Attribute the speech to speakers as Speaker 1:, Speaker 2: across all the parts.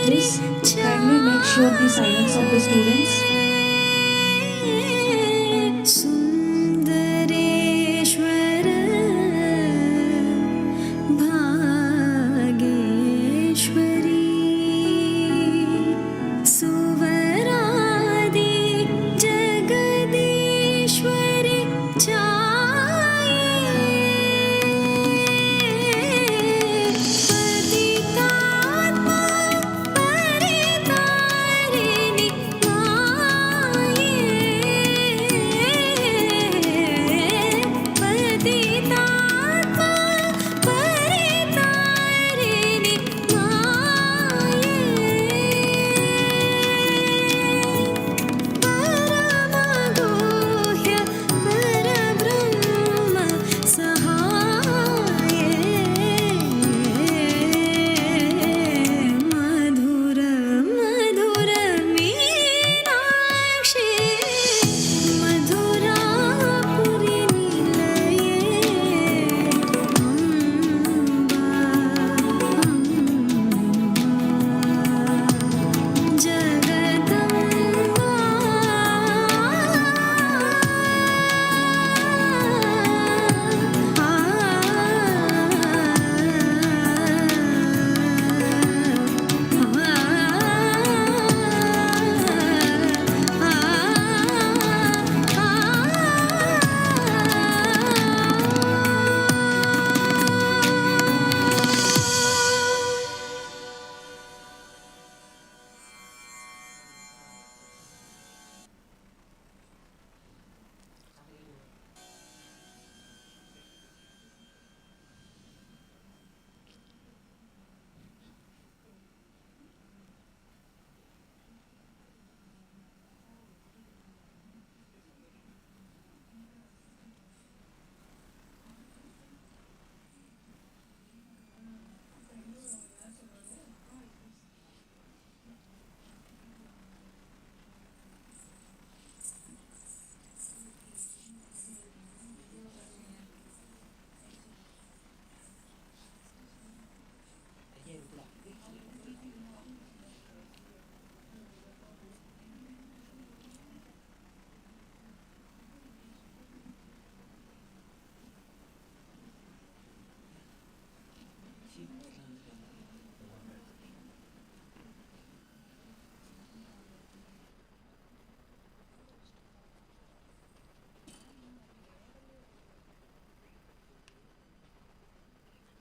Speaker 1: this, kindly make sure the silence of the students.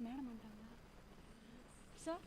Speaker 2: Madam అంటావా sir?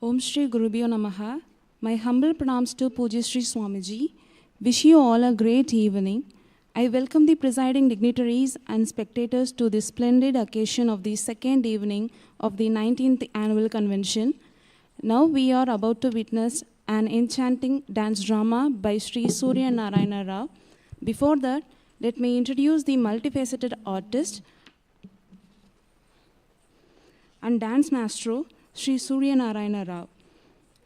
Speaker 1: Om Shri Gurubhyo Namaha. My humble pranams to bySri Swamiji. Wish you all a great evening. I welcome the presiding dignitaries and spectators to this splendid occasion of the second evening of the 19th Annual Convention. Now we are about to witness an enchanting dance drama by Sri Surya N Rao. Before that, let me introduce the multifaceted artist and dance maestro, Sri Surya N Rao.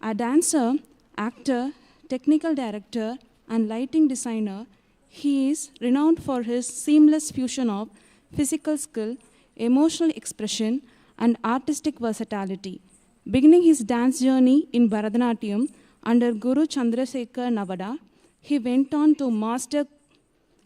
Speaker 1: A dancer, actor, technical director, and lighting designer, he is renowned for his seamless fusion of physical skill, emotional expression, and artistic versatility. Beginning his dance journey in Bharatanatyam under Guru Chandrasekhar Navada, he went on to master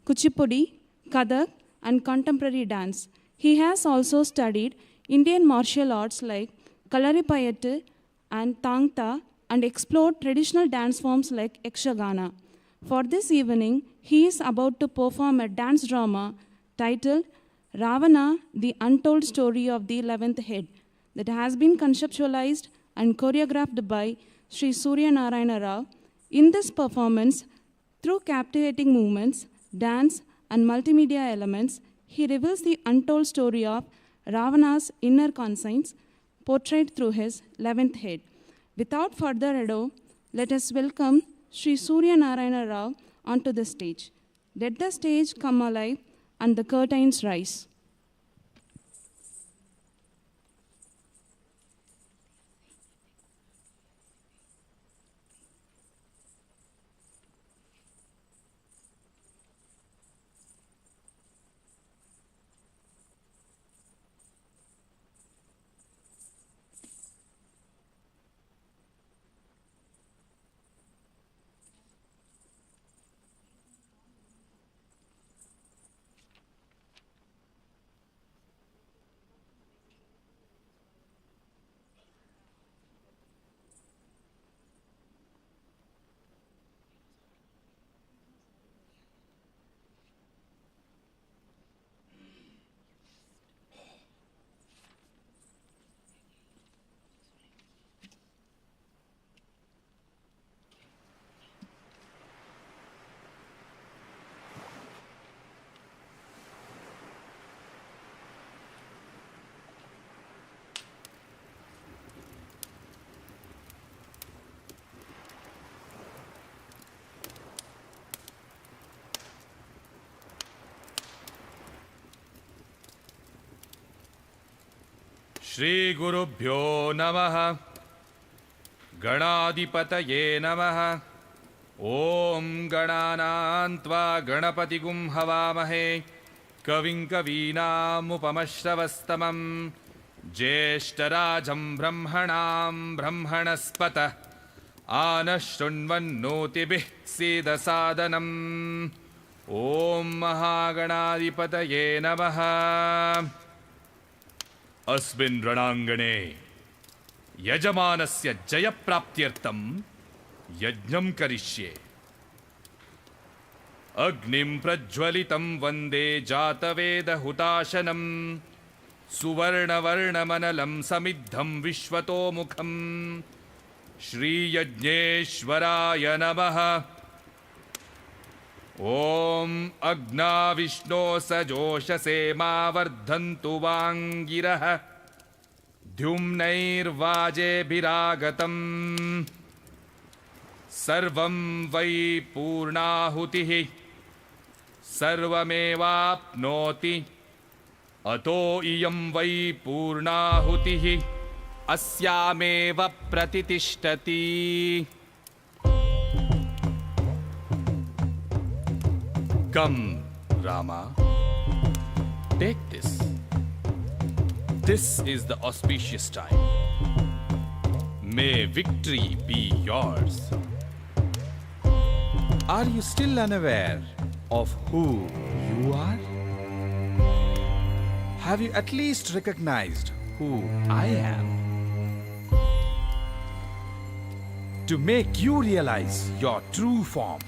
Speaker 1: Kuchipudi, Kathak, and contemporary dance. He has also studied Indian martial arts like Kalaripayattu and Tangta and explored traditional dance forms like Yakshagana. For this evening, he is about to perform a dance drama titled Ravana, the Untold Story of the 11th Head that has been conceptualized and choreographed by Sri Surya N Rao. In this performance, through captivating movements, dance, and multimedia elements, he reveals the untold story of Ravana's inner conscience portrayed through his 11th head. Without further ado, let us welcome Sri Surya N Rao onto the stage. Let the stage come alive and the curtains rise.
Speaker 3: Shri Gurubhyo Namaha Ganadipataye Namaha Om Gananantva Ganapatigum Havamahe Kavim Kavinam Upamashravastamam Jeshtarajam Brahmanam Brahmanaspata Anashunvannotibih Siddhasadanam Om Mahaganadipataye Namaha अस्मिन् रणाङ्गणे यजमानस्य जयप्राप्त्यर्थं यज्ञं करिष्ये अग्निं प्रज्वलितं वन्दे जातवेदहुताशनं सुवर्णवर्णमनलं समिद्धं विश्वतोमुखं श्रीयज्ञेश्वराय नमः ॐ अग्नाविष्णो सजोषसे मा वर्धन्तु वाङ्गिरः द्युम्नैर्वाजेभिरागतम् सर्वं वै पूर्णाहुतिः सर्वमेवाप्नोति अतो इयं वै पूर्णाहुतिः अस्यामेव प्रतितिष्ठति Come, Rama, take this. This is the auspicious time. May victory be yours.
Speaker 4: Are you still unaware of who you are? Have you at least recognized who I am? To make you realize your true form,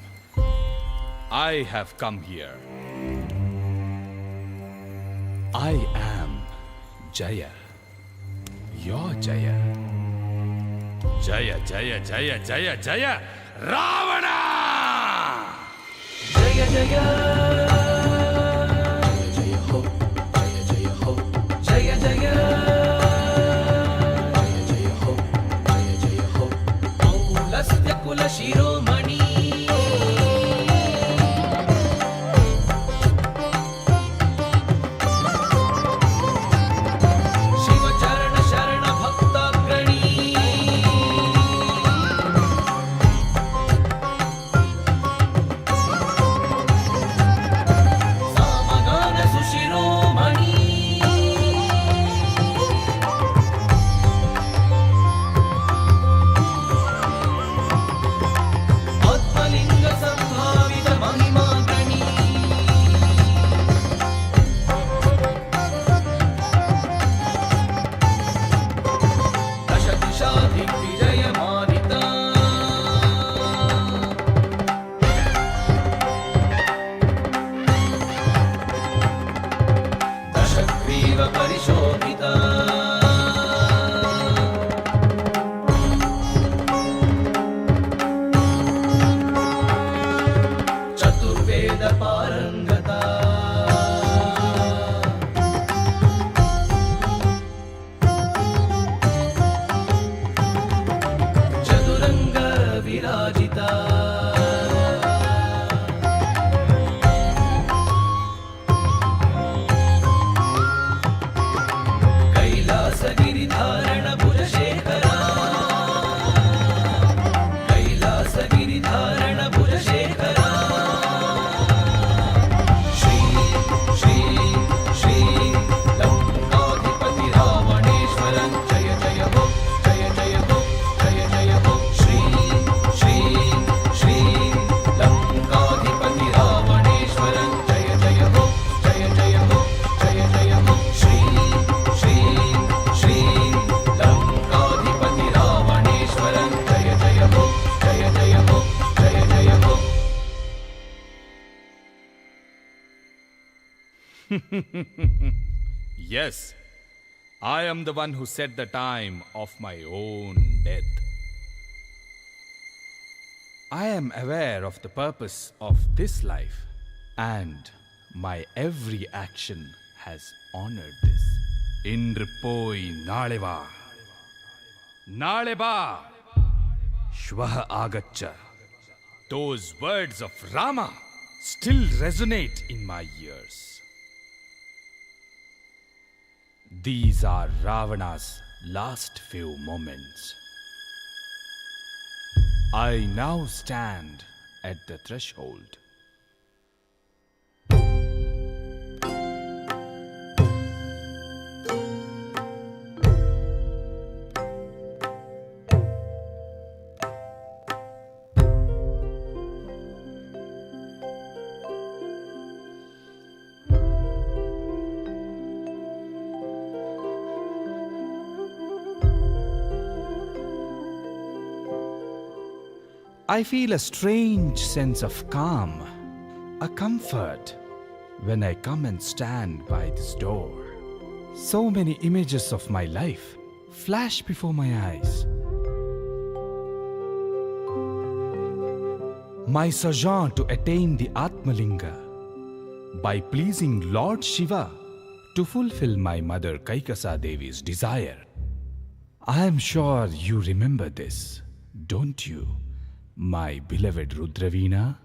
Speaker 3: I have come here. I am Jaya, your Jaya. Jaya, Jaya, Jaya, Jaya, Jaya, Ravana!
Speaker 5: Jaya Jaya Jaya Ho Jaya Jaya Ho Jaya Jaya Jaya Jaya Ho Jaya Jaya Ho Maulasya Kula Shiromani Shiva Charana Sharana Bhaktagrani Samagana Sushiromani Atmalinga Sambhavita Mahimagani Dasha Disha Digvijaya Manita Dashagriva Parishobhita Chaturveda Parangata Chaduranga Virajita Kailasagiri-dharana Bhujashekara Kailasagiri-dharana Bhujashekara Shri Shri Shri Lankadhipati Ravaneshwaran Jaya Jaya Ho Jaya Jaya Ho Jaya Jaya Ho Shri Shri Shri Lankadhipati Ravaneshwaran Jaya Jaya Ho Jaya Jaya Ho Jaya Jaya Ho Shri Shri Shri Lankadhipati Ravaneshwaran Jaya Jaya Ho Jaya Jaya Ho Jaya Jaya Ho
Speaker 3: Yes, I am the one who set the time of my own death. I am aware of the purpose of this life, and my every action has honored this. Indru poi nale va. Nale ba. Shvah agaccha. Those words of Rama still resonate in my ears. These are Ravana's last few moments. I now stand at the threshold. I feel a strange sense of calm, a comfort when I come and stand by this door. So many images of my life flash before my eyes. My sojourn to attain the Atmalinga by pleasing Lord Shiva to fulfill my mother Kaikasa Devi's desire. I am sure you remember this, don't you, my beloved Rudravina?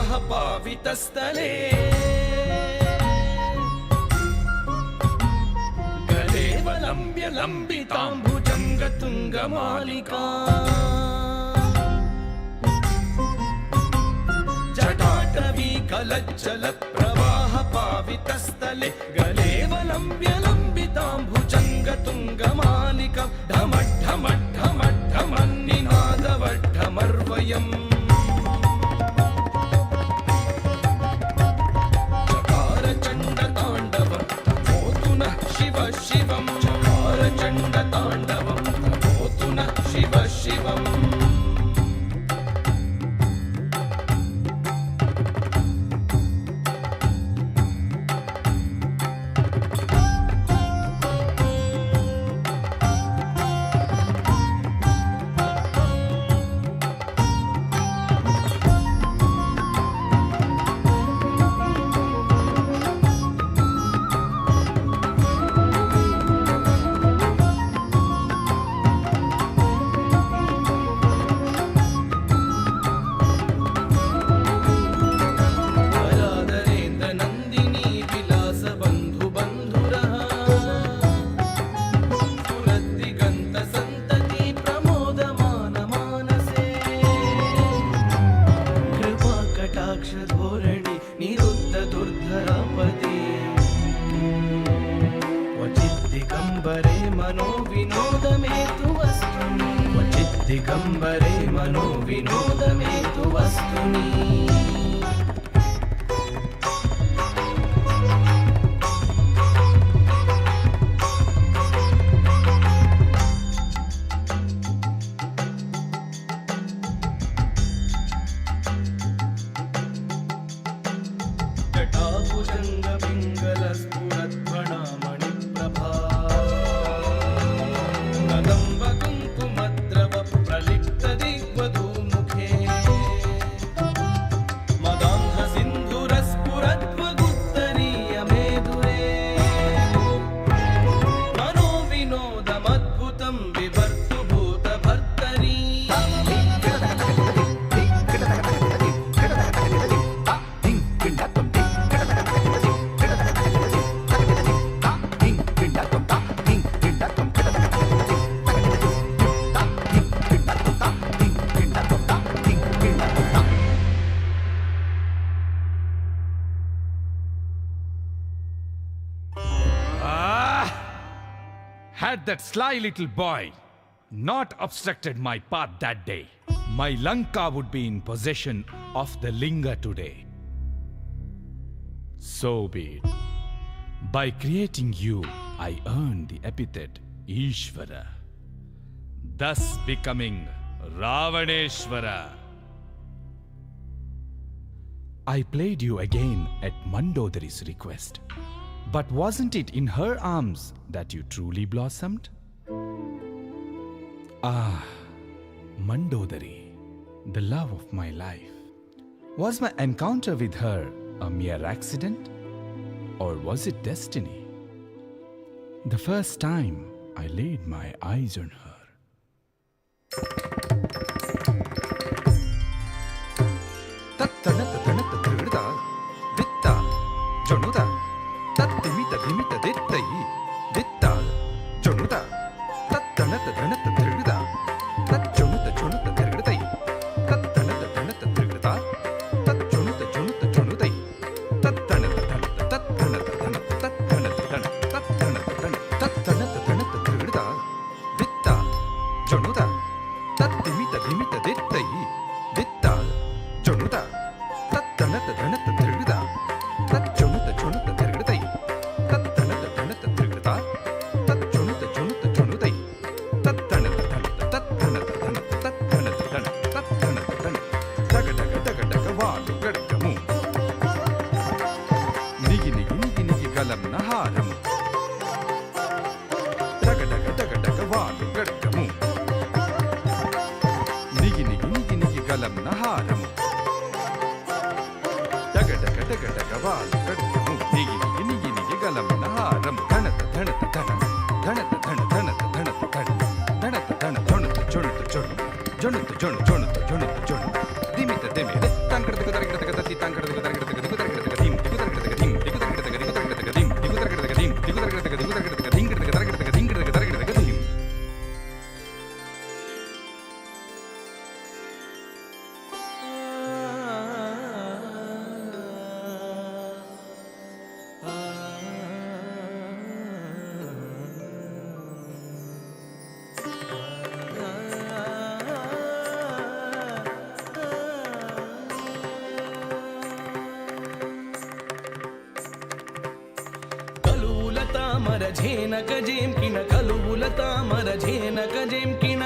Speaker 5: प्रवाह पावितस्थले गलेवलम्ब्य लम्बिताम्बुजङ्गतुङ्गमालिका जटाटवी कलज्जल प्रवाह पावितस्थले गलेवलम्ब्य लम्बिताम्बुजङ्गतुङ्गमालिका ढमढमढमढमन्निनादवढमर्वयम् चकारचण्डताण्डवं तमोतु नः शिव शिवं चकारचण्डताण्डवं तमोतु नः शिव शिवम् दिगम्बरे मनो विनोदमेतु वस्तुनि जटाभुजङ्गपिङ्गलस्फुरद्वणामणिप्रभा कदम्बकुङ्कुमद्रव प्रलिप्तदिग्वधूमुखे मदान्धसिन्धुरस्फुरद्वगुत्तरीयमेधुरे मनोविनोदमद्भुतं बिभर्तु भूतभर्तरी
Speaker 3: Had that sly little boy not obstructed my path that day, my Lanka would be in possession of the linga today. So be it. By creating you, I earned the epithet Ishvara, thus becoming Ravaneshvara. I played you again at Mandodari's request. But wasn't it in her arms that you truly blossomed? Ah, Mandodari, the love of my life. Was my encounter with her a mere accident? Or was it destiny? The first time I laid my eyes on her.
Speaker 5: తామర ఝేనక జేంకిణ కలువుల తామర ఝేనక జేంకిణ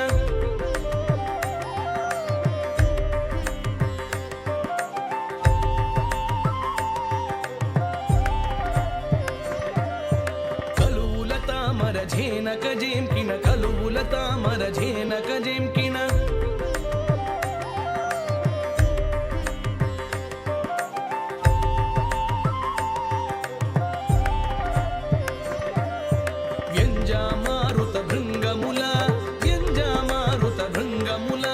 Speaker 5: కలువుల తామర ఝేనక జేంకిణ కలువుల తామర ఝేనక జేంకిణ వ్యంజామారుత భృంగముల వ్యంజామారుత భృంగముల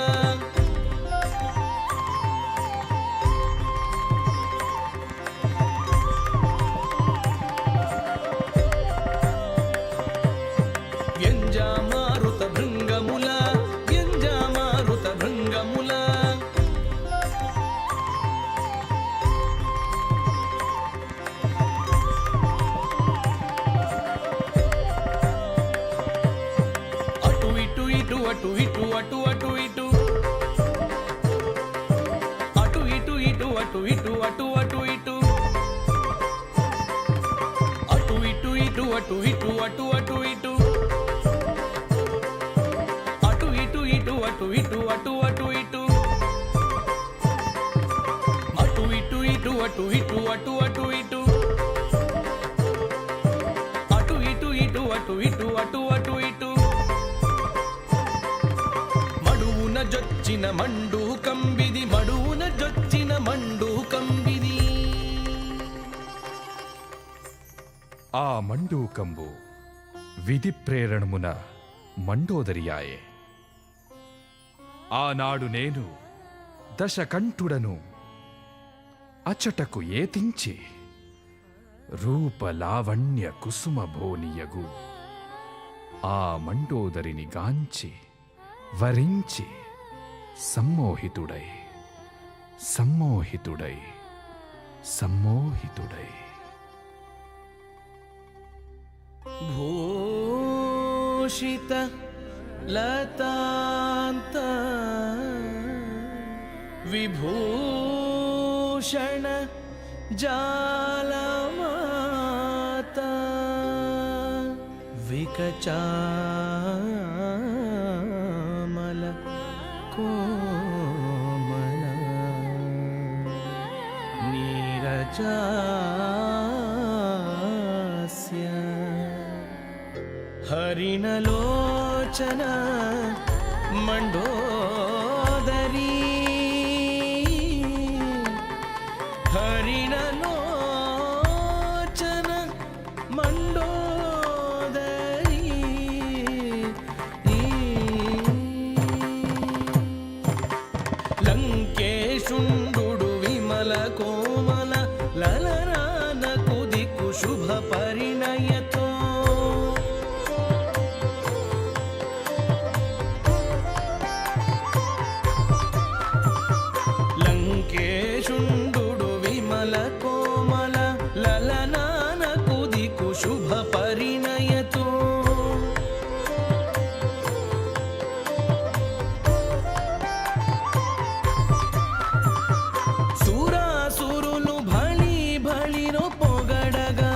Speaker 5: వ్యంజామారుత భృంగముల వ్యంజామారుత భృంగముల అటు ఇటు ఇటు అటు ఇటు అటు అటు ఇటు అటు ఇటు ఇటు అటు ఇటు అటు అటు ఇటు అటు ఇటు ఇటు అటు ఇటు అటు అటు ఇటు అటు ఇటు ఇటు అటు ఇటు అటు అటు ఇటు అటు ఇటు ఇటు అటు ఇటు అటు అటు ఇటు అటు ఇటు ఇటు అటు ఇటు అటు అటు ఇటు మడువున జొచ్చిన మండు కంబిది మడువున జొచ్చిన మండు కంబిది
Speaker 3: ఆ మండూకంబు విధి ప్రేరణమున మండోదరియాయే. ఆనాడు నేను దశకంఠుడను అచటకు ఏతించి రూపలావణ్య కుసుమభోనియగు ఆ మండోదరిని గాంచి వరించి సమ్మోహితుడై సమ్మోహితుడై సమ్మోహితుడై
Speaker 5: భూషిత లతాంత విభూషణ జాలమాత వికచామల కోమల నీరజాస్య హరిణలోచన మండోదరీ హరిణలోచన మండోదరీ లంకేశుండు విమల కోమల లలరాన కుదికు శుభ పరిణయతో లంకేశుండు విమల కోమల లలనాన కుదికు శుభ పరిణయతో సురాసురులు భళి భళిరో పొగడగా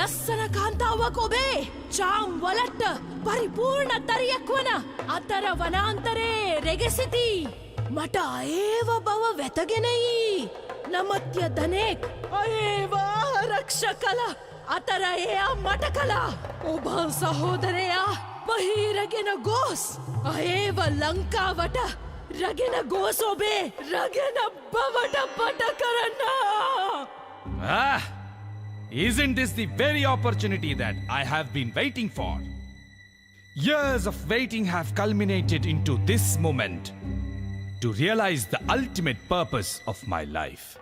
Speaker 6: ලස්සන කාන්තාවක් ඔබේ චාම් වලට පරිපූර්ණ තරියක් වන අතර වනාන්තරේ රෙගෙසිති. මට අයේව බව වැතගෙනයි. නමත්‍ය ධනෙක් අයේව ආරක්ෂ කළ අතර එයා මට කලා. ඔබ සහෝදරයා බහිරගෙන ගෝස් අයේව ලංකාවට රගෙන ගෝස් ඔබේ රගෙන බවට පට කරන්න.
Speaker 3: Ah! Isn't this the very opportunity that I have been waiting for? Years of waiting have culminated into this moment to realize the ultimate purpose of my life.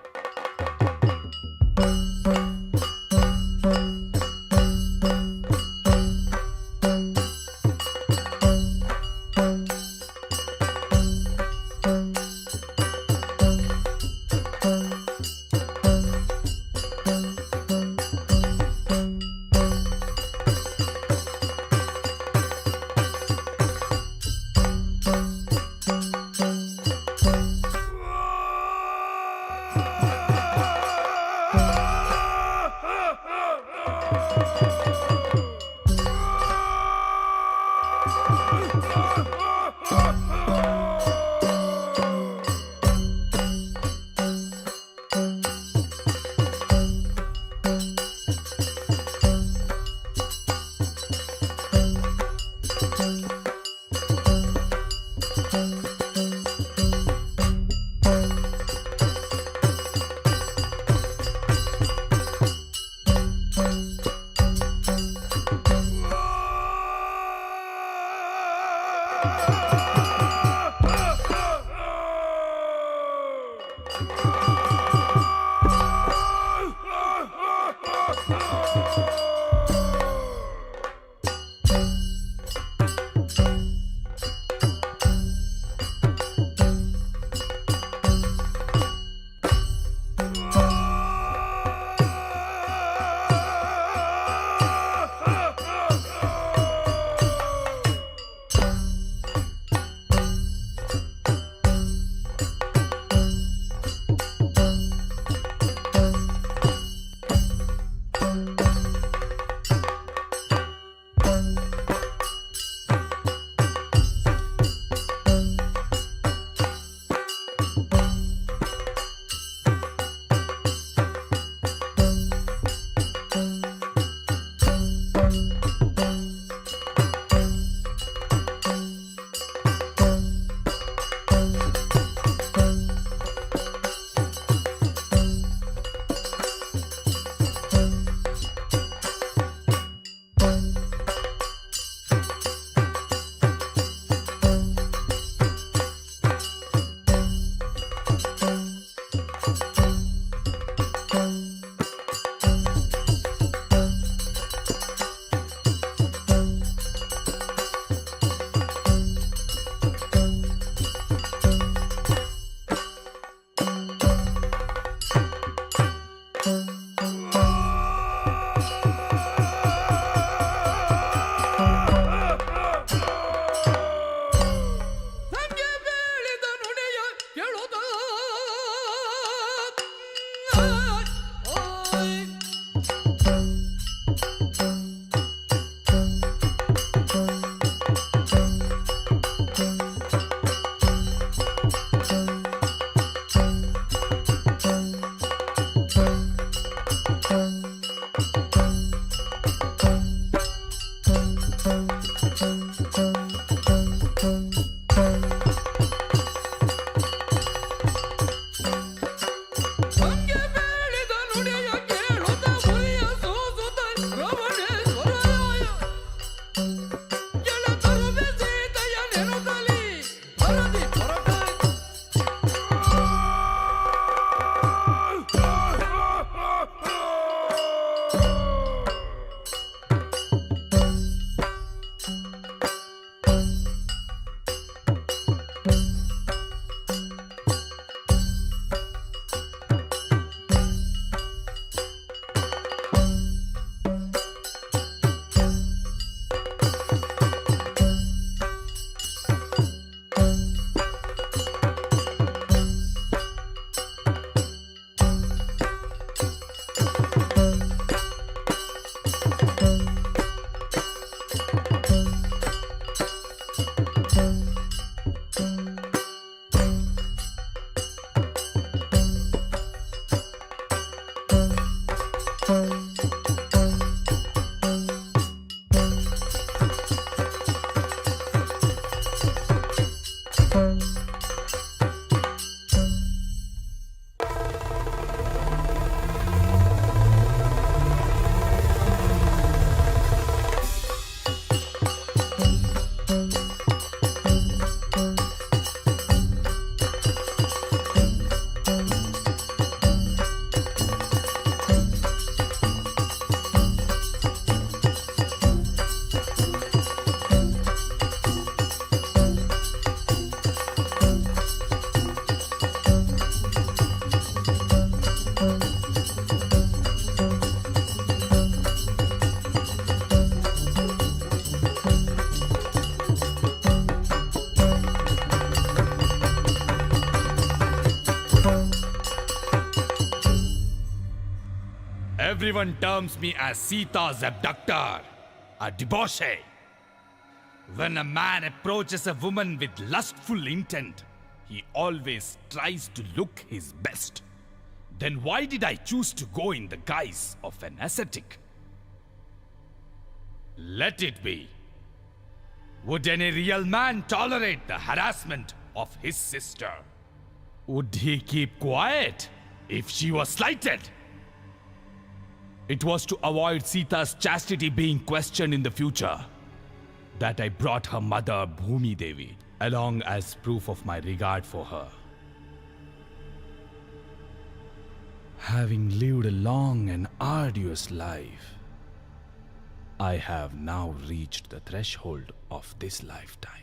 Speaker 3: Everyone terms me as Sita's abductor, a debauchee. When a man approaches a woman with lustful intent, he always tries to look his best. Then why did I choose to go in the guise of an ascetic? Let it be. Would any real man tolerate the harassment of his sister? Would he keep quiet if she was slighted? It was to avoid Sita's chastity being questioned in the future that I brought her mother Bhumi Devi along as proof of my regard for her. Having lived a long and arduous life, I have now reached the threshold of this lifetime.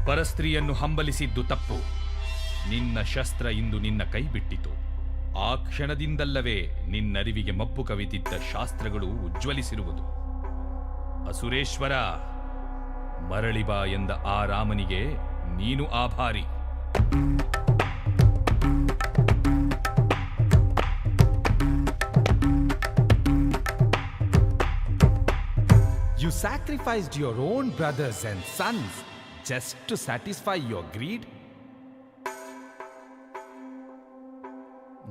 Speaker 3: ಪರಸ್ತ್ರೀಯನ್ನು ಹಂಬಲಿಸಿದ್ದು ತಪ್ಪು. ನಿನ್ನ ಶಸ್ತ್ರ ಇಂದು ನಿನ್ನ ಕೈ ಬಿಟ್ಟಿತು. ಆ ಕ್ಷಣದಿಂದಲ್ಲವೇ ನಿನ್ನರಿವಿಗೆ ಮಬ್ಬು ಕವಿತಿದ್ದ ಶಾಸ್ತ್ರಗಳು ಉಜ್ವಲಿಸಿರುವುದು. ಅಸುರೇಶ್ವರ, ಮರಳಿಬಾ ಎಂದ ಆ ರಾಮನಿಗೆ ನೀನು ಆಭಾರಿ.
Speaker 4: You sacrificed your own brothers and sons just to satisfy your greed?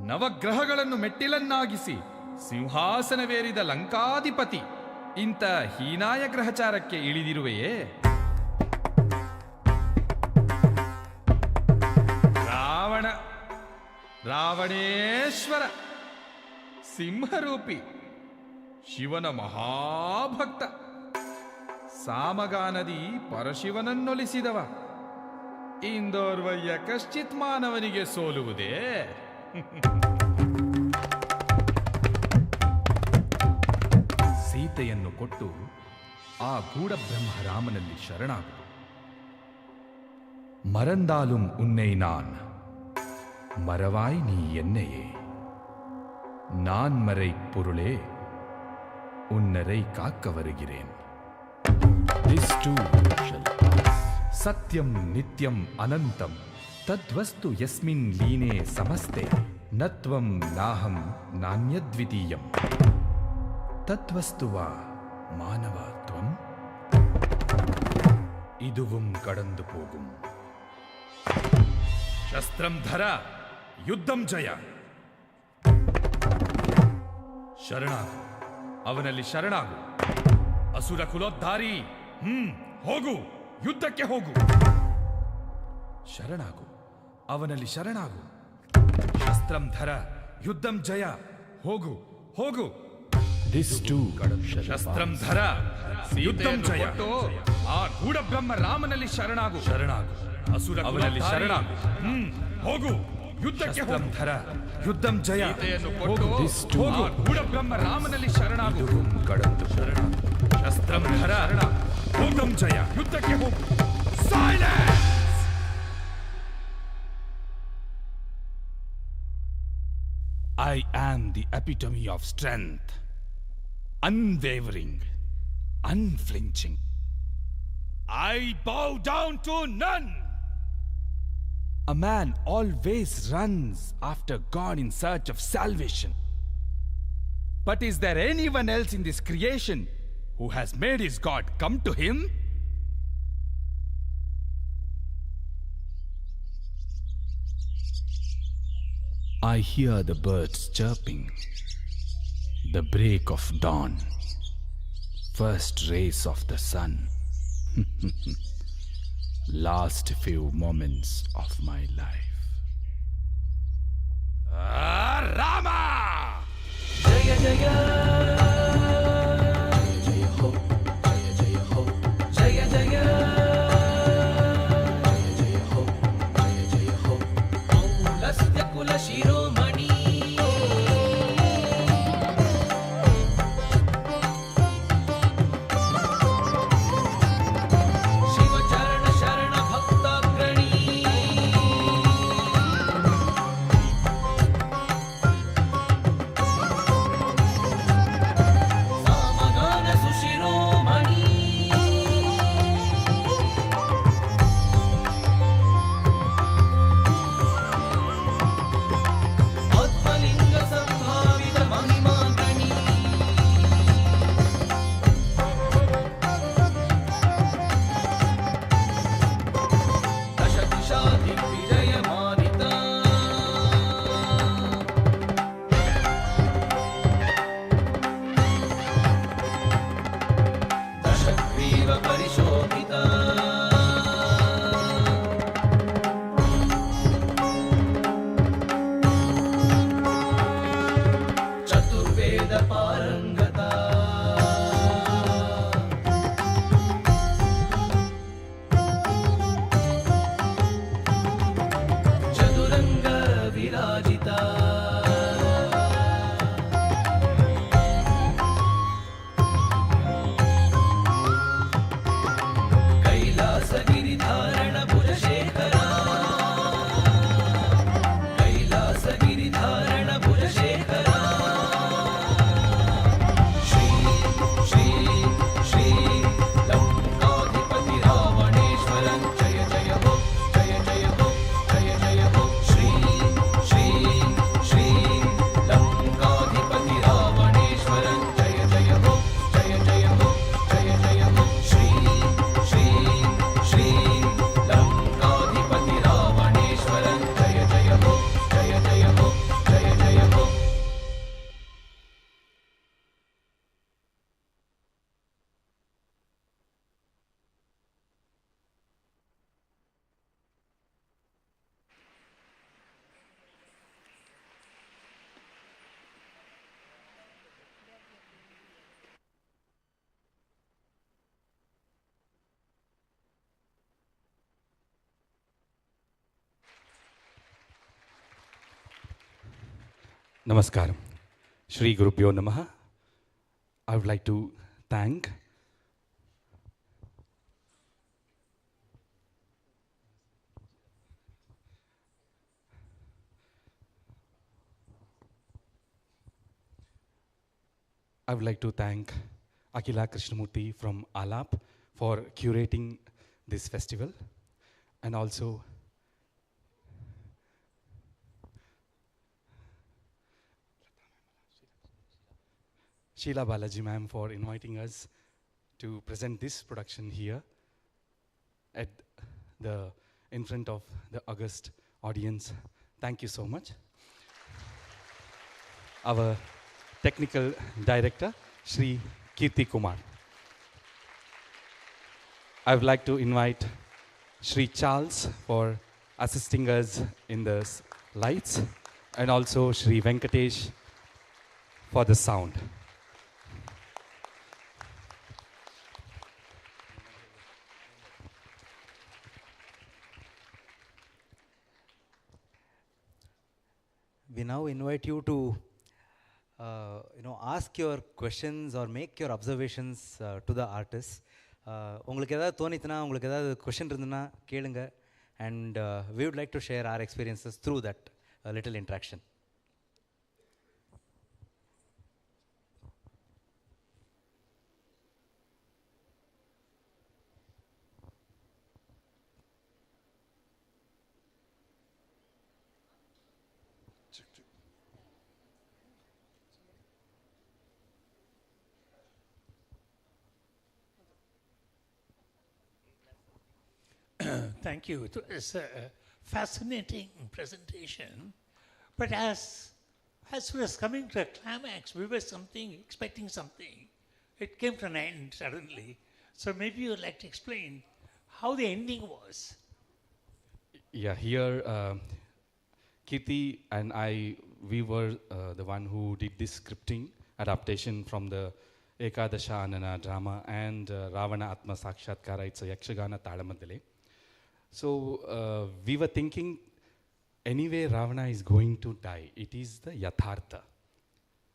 Speaker 3: ನವಗ್ರಹಗಳನ್ನು ಮೆಟ್ಟಿಲನ್ನಾಗಿಸಿ ಸಿಂಹಾಸನವೇರಿದ ಲಂಕಾಧಿಪತಿ ಇಂಥ ಹೀನಾಯ ಗ್ರಹಚಾರಕ್ಕೆ ಇಳಿದಿರುವೆಯೇ? ರಾವಣೇಶ್ವರ, ಸಿಂಹರೂಪಿ, ಶಿವನ ಮಹಾಭಕ್ತ, ಸಾಮಗಾನದಿ ಪರಶಿವನನ್ನೊಲಿಸಿದವ, ಇಂದೋರ್ವಯ್ಯ ಕಶ್ಚಿತ್ ಮಾನವನಿಗೆ ಸೋಲುವುದೇ? ಸೀತೆಯನ್ನು ಕೊಟ್ಟು ಆ ಗೂಢಬ್ರಹ್ಮ ರಾಮನಲ್ಲಿ ಶರಣಾಗು. மறந்தாலும் உன்னை நான் மறவாய் நீ என்னையே. நான் மறை பொருளே உன்னரை காக்க வருகிறேன். This too shall pass. सत्यं नित्यं अनन्तं तद्वस्तु यस्मिन् लीने समस्ते नत्वं नाहं नान्यद्वितीयं तद्वस्तु वा मानवत्वं. இதுவும் கடந்து போகும். ಶಸ್ತ್ರಂ ಧರ, ಯುದ್ಧಂ ಜಯ. ಶರಣಾಗು, ಅವನಲ್ಲಿ ಶರಣಾಗು. ಅಸುರ ಕುಲೋದ್ಧಾರಿ, ಹೋಗು, ಯುದ್ಧಕ್ಕೆ ಹೋಗು. ಶರಣಾಗು, ಅವನಲ್ಲಿ ಶರಣಾಗು. ಶಸ್ತ್ರಂ ಧರ, ಯುದ್ಧಂ ಜಯ. ಹೋಗು, ಹೋಗು. ಶಸ್ತ್ರಂ ಧರ, ಯುದ್ಧಂ ಜಯ. ಆ ಗೂಢಬ್ರಹ್ಮ ರಾಮನಲ್ಲಿ ಶರಣಾಗು. ಶರಣಾಗು, ಅಸುರ ಅವನಲ್ಲಿ ಶರಣಾಗು. ಹೋಗು, ಯುದ್ಧಕ್ಕೆ ಹೋಗು. ಧರ, ಯುದ್ಧಂ ಜಯ. ಹೋಗು, ಹೋಗು. ಗೂಢಬ್ರಹ್ಮ ರಾಮನಲ್ಲಿ ಶರಣಾಗು. ಕಡಂತು ಶರಣಾಗು. ಶಸ್ತ್ರಂ ಧರ, ಯುದ್ಧಂ ಜಯ. ಯುದ್ಧಕ್ಕೆ ಹೋಗು. Silence! I am the epitome of strength. Unwavering, unflinching. I bow down to none.
Speaker 4: A man always runs after God in search of salvation. But is there anyone else in this creation who has made his God come to him? I hear the birds chirping, the break of dawn, first rays of the sun, last few moments of my life. Rama!
Speaker 5: Jaya Jaya Jaya Ho Jaya Jaya Ho Jaya Jaya Jaya Jaya Ho Jaya Jaya Ho Aulasya Kula Shiromani Shiva Charana Sharana Bhaktagrani Samagana Sushiromani Atmalinga Sambhavita Mahimagani Dasha Vijaya Manita Dashagriva Parishobhita Chaturveda Parangata Chaduranga Virajita Kailasagiri-dharana Bhujashekara Kailasagiri-dharana Bhujashekara Shri Shri Shri Lankadhipati Ravaneshwaram Jaya Jaya Ho Jaya Jaya Ho Jaya Jaya Ho Shri Shri Shri Lankadhipati Ravaneshwaram Jaya Jaya Ho Jaya Jaya Ho Jaya Jaya Ho Shri Shri Shri Lankadhipati Ravaneshwaram Jaya Jaya Ho Jaya Jaya Ho Jaya Jaya Ho
Speaker 4: Namaskaram. Shri Gurubhyo Namaha. I would like to thank Akila Krishnamurthy from Alap for curating this festival, and also Sheila Balaji ma'am for inviting us to present this production here at in front of the august audience. Thank you so much. Our technical director, Shri Kirti Kumar. I would like to invite Shri Charles for assisting us in the lights, and also Shri Venkatesh for the sound.
Speaker 7: We now invite you to ask your questions or make your observations to the artists. உங்களுக்கு ஏதாவது தோணித்துனா, உங்களுக்கு ஏதாவது question இருந்ததுன்னா கேளுங்க, and we would like to share our experiences through that little interaction.
Speaker 8: thank you. It was a fascinating presentation. But as we were coming to a climax, we were expecting something. It came to an end suddenly. So maybe you'd like to explain how the ending was.
Speaker 4: Yeah, here Kirti and I, we were the one who did this scripting adaptation from the Ekadasha Anana drama and Ravana Atma Sakshatkara. It's a Yakshagana Tadamadale. So we were thinking, anyway, Ravana is going to die. It is the Yathartha.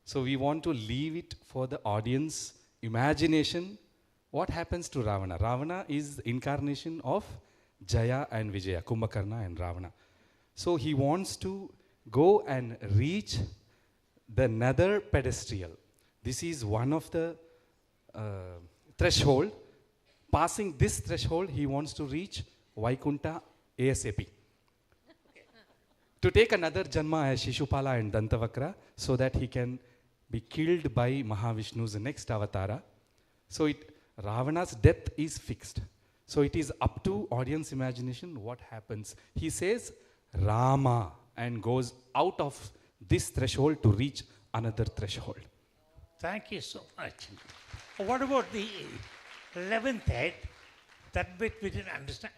Speaker 4: So we want to leave it for the audience imagination. What happens to Ravana? Ravana is the incarnation of Jaya and Vijaya, Kumbhakarna and Ravana. So he wants to go and reach the nether pedestal. This is one of the threshold. Passing this threshold, he wants to reach Vaikunta ASAP. To take another Janma as Shishupala and Dantavakra so that he can be killed by Mahavishnu's next avatara. So Ravana's death is fixed. So it is up to audience imagination what happens. He says Rama and goes out of this threshold to reach another threshold.
Speaker 8: Thank you so much. What about the 11th head? That bit we didn't understand.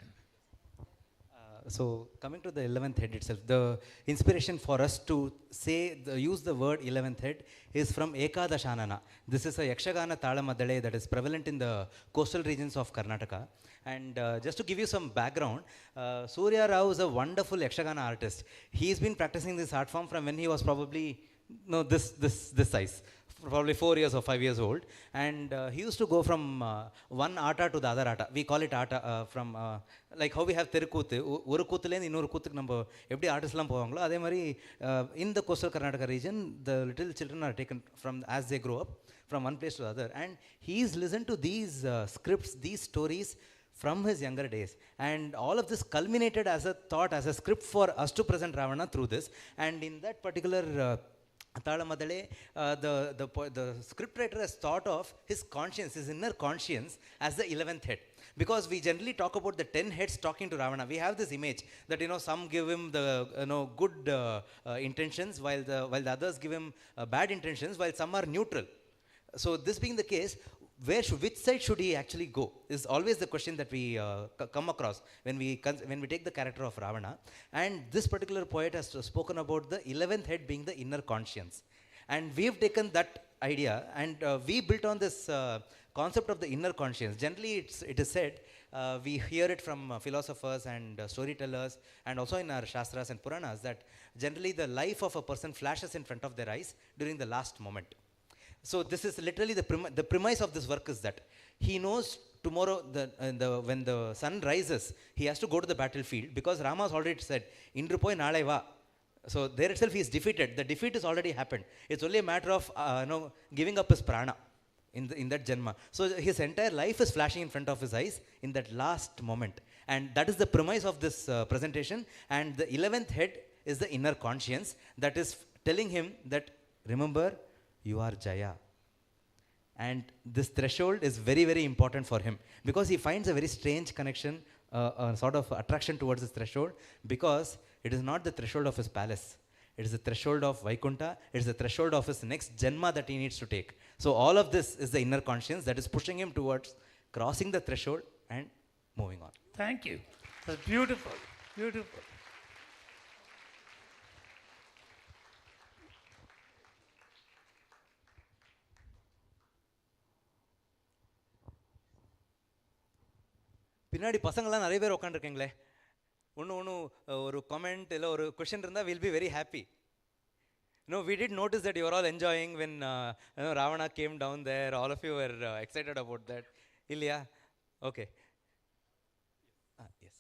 Speaker 7: So coming to the 11th head itself, the inspiration for us to use the word 11th head is from Ekadashanana. This is a Yakshagana Tadamadale that is prevalent in the coastal regions of Karnataka. And just to give you some background, Surya Rao is a wonderful Yakshagana artist. He's been practicing this art form from when he was probably this size, probably 4 years or 5 years old. And he used to go from one atta to the other atta. We call it atta from, like how we have Tirukuthu. Oru Kuthulendhu innoru Kuthukku நம்ம எப்படி ஆர்டிஸ்ட்லாம் போவாங்களோ அதே மாதிரி in the coastal Karnataka region, the little children are taken from as they grow up from one place to the other. And he's listened to these scripts, these stories from his younger days. And all of this culminated as a thought, as a script for us to present Ravana through this. And in that particular Tadamadale, the scriptwriter has thought of his conscience, his inner conscience, as the 11th head. Because we generally talk about the 10 heads talking to Ravana. We have this image that some give him the good intentions, while the others give him bad intentions, while some are neutral. So this being the case, which side should he actually go is always the question that we come across when we take the character of Ravana. And this particular poet has spoken about the 11th head being the inner conscience. And we've taken that idea and we built on this concept of the inner conscience. Generally, it is said, we hear it from philosophers and storytellers, and also in our Shastras and Puranas, that generally the life of a person flashes in front of their eyes during the last moment. So this is literally the premise of this work is that he knows tomorrow when the sun rises, he has to go to the battlefield, because Rama has already said, Indru poi naalai va. So there itself he is defeated. The defeat has already happened. It's only a matter of giving up his prana in that janma. So his entire life is flashing in front of his eyes in that last moment. And that is the premise of this presentation. And the 11th head is the inner conscience that is telling him that, remember, you are Jaya. And this threshold is very, very important for him, because he finds a very strange connection, a sort of attraction towards this threshold, because it is not the threshold of his palace. It is the threshold of Vaikunta. It is the threshold of his next janma that he needs to take. So all of this is the inner conscience that is pushing him towards crossing the threshold and moving on.
Speaker 8: Thank you. That's beautiful. Beautiful.
Speaker 7: பின்னாடி பசங்களாம் நிறைய பேர் உட்காந்துருக்கீங்களே, ஒன்று ஒரு comment இல்லை ஒரு question இருந்தால் will be very happy. We did notice that you were all enjoying when Ravana came down there. All of you were excited about that. Ilya? Okay. Yes.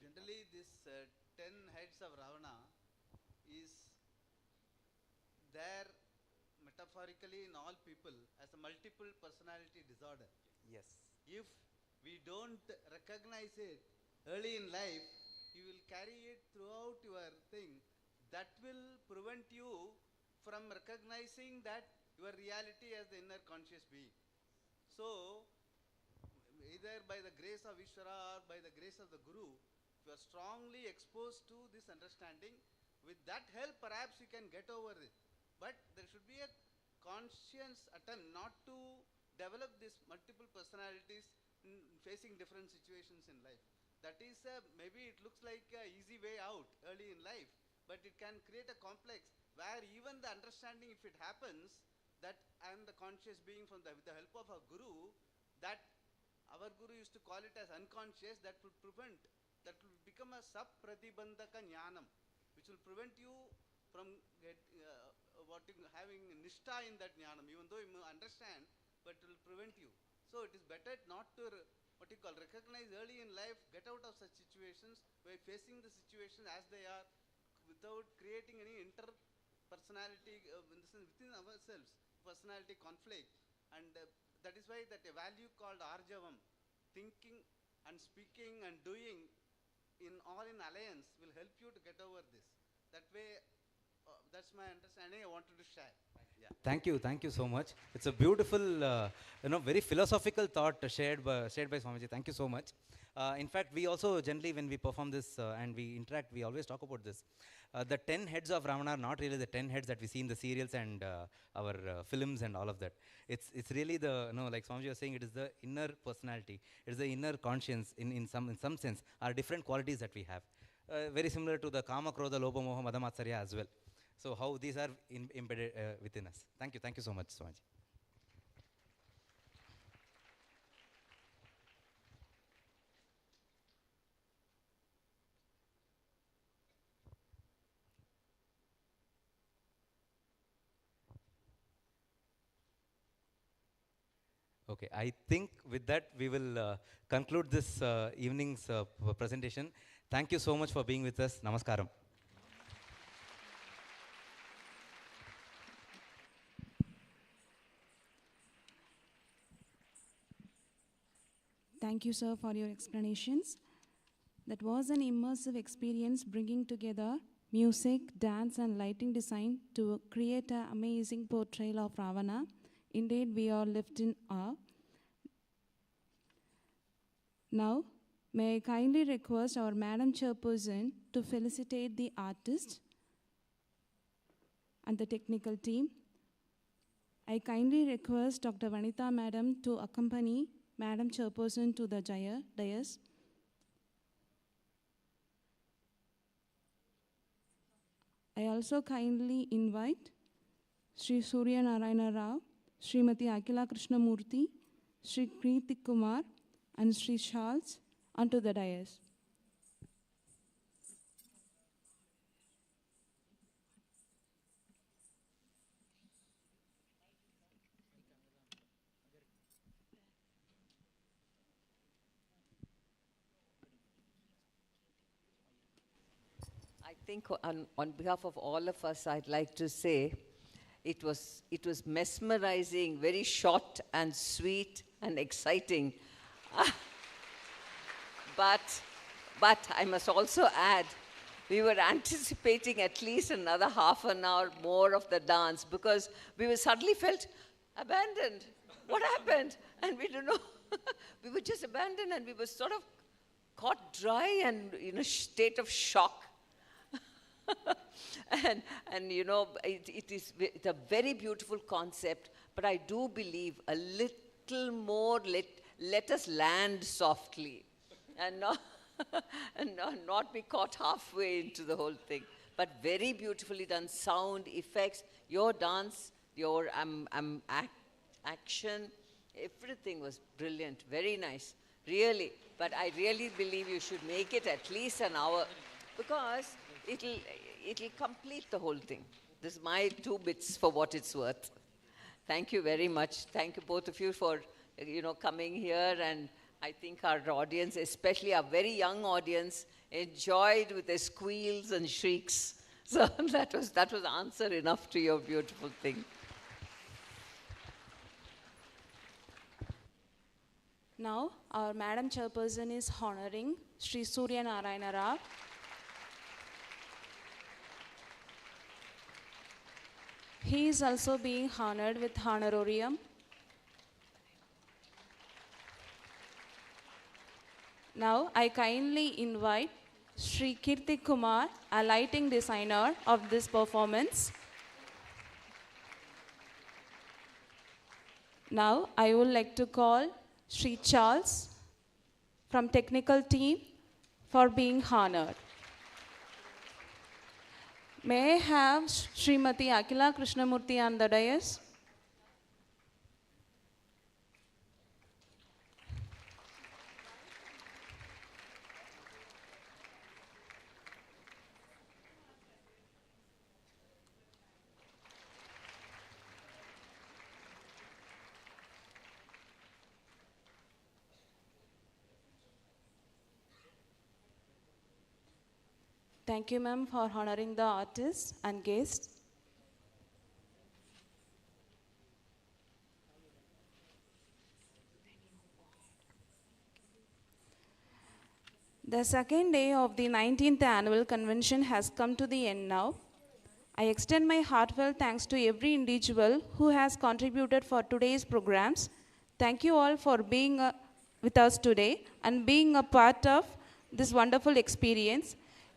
Speaker 9: Generally, this 10 heads of Ravana is there metaphorically in all people as a multiple personality disorder.
Speaker 7: Yes.
Speaker 9: If we don't recognize it early in life, you will carry it throughout your thing. That will prevent you from recognizing that your reality as the inner conscious being. So, either by the grace of Ishvara or by the grace of the Guru, if you are strongly exposed to this understanding, with that help perhaps you can get over it. But there should be a conscious attempt not to develop these multiple personalities in facing different situations in life. That is, maybe it looks like an easy way out early in life, but it can create a complex where even the understanding, if it happens, that I am the conscious being with the help of a guru, that our guru used to call it as unconscious, that will prevent, that will become a sab-pratibandhaka jnanam, which will prevent you from having nishtha in that jnanam, even though you understand, but it will prevent you. So it is better not to recognize early in life, get out of such situations by facing the situation as they are without creating any interpersonality within ourselves, personality conflict. And that is why that a value called arjavam, thinking and speaking and doing all in alliance, will help you to get over this. That way, that's my understanding I wanted to share. Yeah.
Speaker 7: Thank you so much. It's a beautiful, very philosophical thought shared by Swamiji. Thank you so much. In fact, we also generally, when we perform this and we interact, we always talk about this. The 10 heads of Ravana are not really the 10 heads that we see in the serials and our films and all of that. It's really the, like Swamiji was saying, it is the inner personality. It is the inner conscience in some sense, are different qualities that we have. Very similar to the Kama, Krodha, Lobha, Moha, Mada, Matsarya as well. So how these are embedded within us. Thank you so much, Swamiji. Okay, I think with that we will conclude this evening's presentation. Thank you so much for being with us. Namaskaram.
Speaker 1: Thank you, sir, for your explanations. That was an immersive experience bringing together music, dance, and lighting design to create an amazing portrayal of Ravana. Indeed, we are left in awe. Now, may I kindly request our Madam Chairperson to felicitate the artist and the technical team. I kindly request Dr. Vanitha Madam to accompany Madam Chairperson to the dais. I also kindly invite Sri Surya N Rao, Srimati Akila Krishnamurthy, Sri Kriti Kumar, and Sri Charles onto the dais.
Speaker 10: I think on behalf of all of us, I'd like to say it was mesmerizing, very short and sweet and exciting. But I must also add, we were anticipating at least another half an hour more of the dance because we were suddenly felt abandoned. What happened? And we don't know. We were just abandoned and we were sort of caught dry and in a state of shock. and it's a very beautiful concept, but I do believe a little more, let us land softly and not be caught halfway into the whole thing. But very beautifully done, sound, effects, your dance, your action, everything was brilliant, very nice, really. But I really believe you should make it at least an hour because it'll complete the whole thing. This is my 2 bits for what it's worth. Thank you very much. Thank you both of you for coming here, and I think our audience, especially our very young audience, enjoyed with their squeals and shrieks. So that was answer enough to your beautiful thing.
Speaker 1: Now, our Madam Chairperson is honoring Sri Surya N Rao. He is also being honored with honorarium. Now I kindly invite Sri Kirti Kumar, a lighting designer of this performance. Now I would like to call Sri Charles from technical team for being honored. May I have Srimati Akila Krishnamurthy on the dais? Thank you, ma'am, for honoring the artists and guests. The second day of the 19th annual convention has come to the end now. I extend my heartfelt thanks to every individual who has contributed for today's programs. Thank you all for being with us today and being a part of this wonderful experience.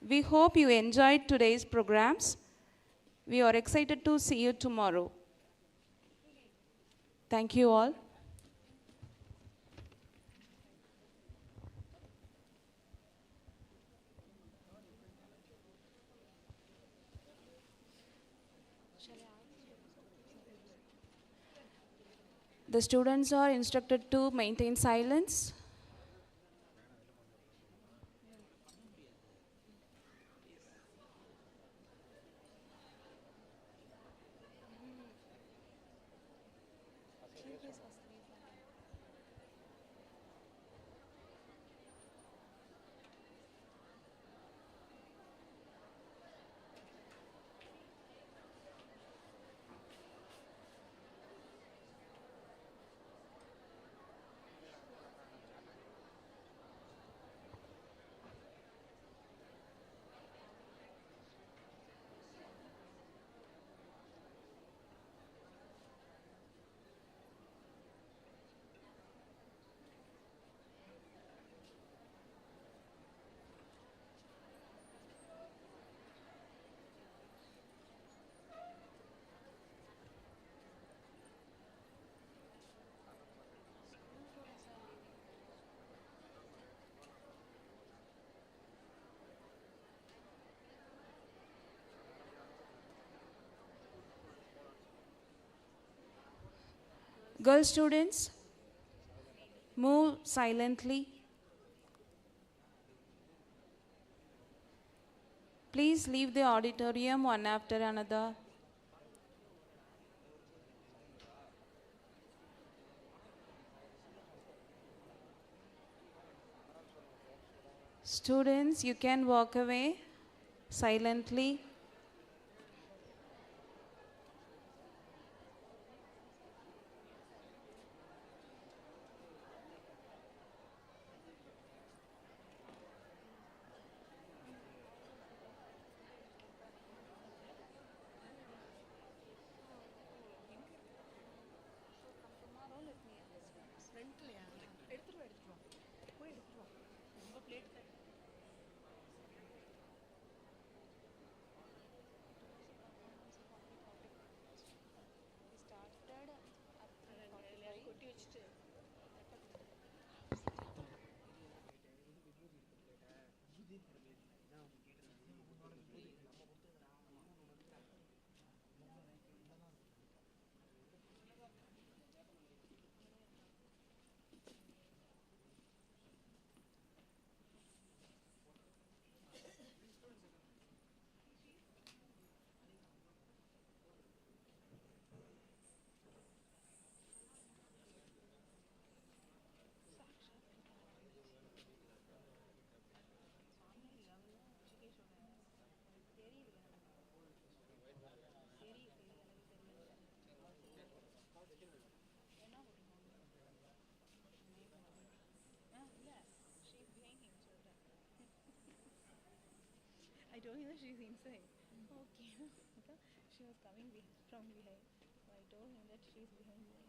Speaker 1: We hope you enjoyed today's programs. We are excited to see you tomorrow. Thank you all. The students are instructed to maintain silence. Girl students, move silently. Please leave the auditorium one after another. Students, you can walk away silently.
Speaker 2: I told him that she's inside. Okay. Because she was coming from behind. So I told him that she's behind me.